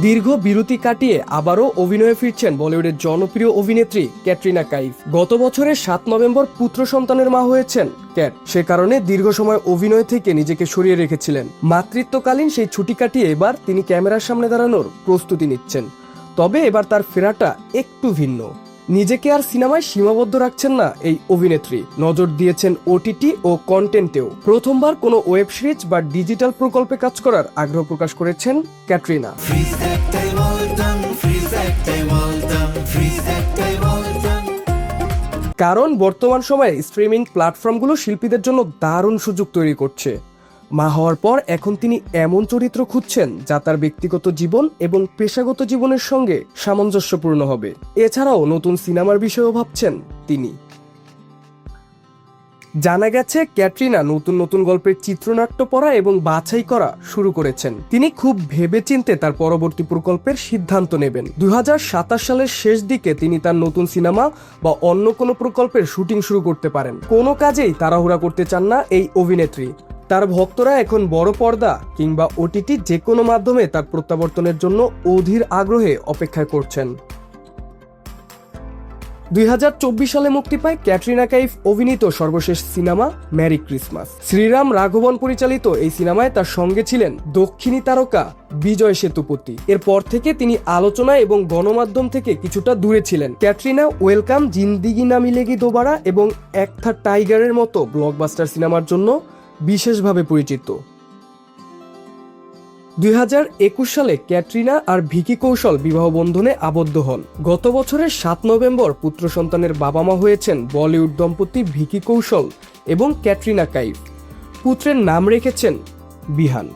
দীর্ঘ বিরতি কাটিয়ে আবারও অভিনয়ে ফিরছেন বলিউডের জনপ্রিয় অভিনেত্রী ক্যাটরিনা কাইফ। গত বছরের 7 নভেম্বর পুত্র সন্তানের মা হয়েছেন ক্যাট। সে কারণে দীর্ঘ সময় অভিনয় থেকে নিজেকে সরিয়ে রেখেছিলেন। মাতৃত্বকালীন সেই ছুটি কাটিয়ে এবার তিনি ক্যামেরার সামনে দাঁড়ানোর প্রস্তুতি নিচ্ছেন। তবে এবার তার ফেরাটা একটু ভিন্ন। নিজেকে আর সিনেমায় সীমাবদ্ধ রাখছেন না এই অভিনেত্রী, নজর দিয়েছেন ওটিটি ও কন্টেন্টেও। প্রথমবার কোনো ওয়েব সিরিজ বা ডিজিটাল প্রকল্পে কাজ করার আগ্রহ প্রকাশ করেছেন ক্যাটরিনা। কারণ বর্তমান সময়ে স্ট্রিমিং প্ল্যাটফর্মগুলো শিল্পীদের জন্য দারুণ সুযোগ তৈরি করছে। মা হওয়ার পর এখন তিনি এমন চরিত্র খুঁজছেন যা তার ব্যক্তিগত জীবন এবং পেশাগত জীবনের সঙ্গে সামঞ্জস্যপূর্ণ হবে। এছাড়াও নতুন সিনেমার বিষয়েও ভাবছেন তিনি। জানা গেছে ক্যাটরিনা নতুন নতুন গল্পের চিত্রনাট্য পড়া এবং বাছাই করা শুরু করেছেন। তিনি খুব ভেবেচিন্তে তার পরবর্তী প্রকল্পের সিদ্ধান্ত নেবেন। 2027 সালের শেষ দিকে তিনি তার নতুন সিনেমা বা অন্য কোনো প্রকল্পের শুটিং শুরু করতে পারেন। কোনো কাজেই তাড়াহুড়া করতে চান না এই অভিনেত্রী। তার ভক্তরা এখন বড় পর্দা কিংবা ওটিটি যে কোনো মাধ্যমে তার প্রত্যাবর্তনের জন্য অধীর আগ্রহে অপেক্ষায় করছেন। 2024 সালে মুক্তি পায় ক্যাটরিনা কাইফ অভিনীত সর্বশেষ সিনেমা মেরি ক্রিসমাস। শ্রীরাম রাঘবন পরিচালিত এই সিনেমায় তার সঙ্গে ছিলেন দক্ষিণী তারকা বিজয় সেতুপতি। এরপর থেকে তিনি আলোচনা এবং গণমাধ্যম থেকে কিছুটা দূরে ছিলেন। ক্যাটরিনা ওয়েলকাম, জিন্দিগি না মিলেগি দোবারা এবং এক থা টাইগারের মতো ব্লকবাস্টার সিনেমার জন্য বিশেষভাবে পরিচিত। 2021 সালে ক্যাটরিনা আর ভিকি কৌশল বিবাহ বন্ধনে আবদ্ধ হন। গত বছরের 7 নভেম্বর পুত্র সন্তানের বাবা মা হয়েছেন বলিউড দম্পতি ভিকি কৌশল এবং ক্যাটরিনা কাইফ। পুত্রের নাম রেখেছেন বিহান।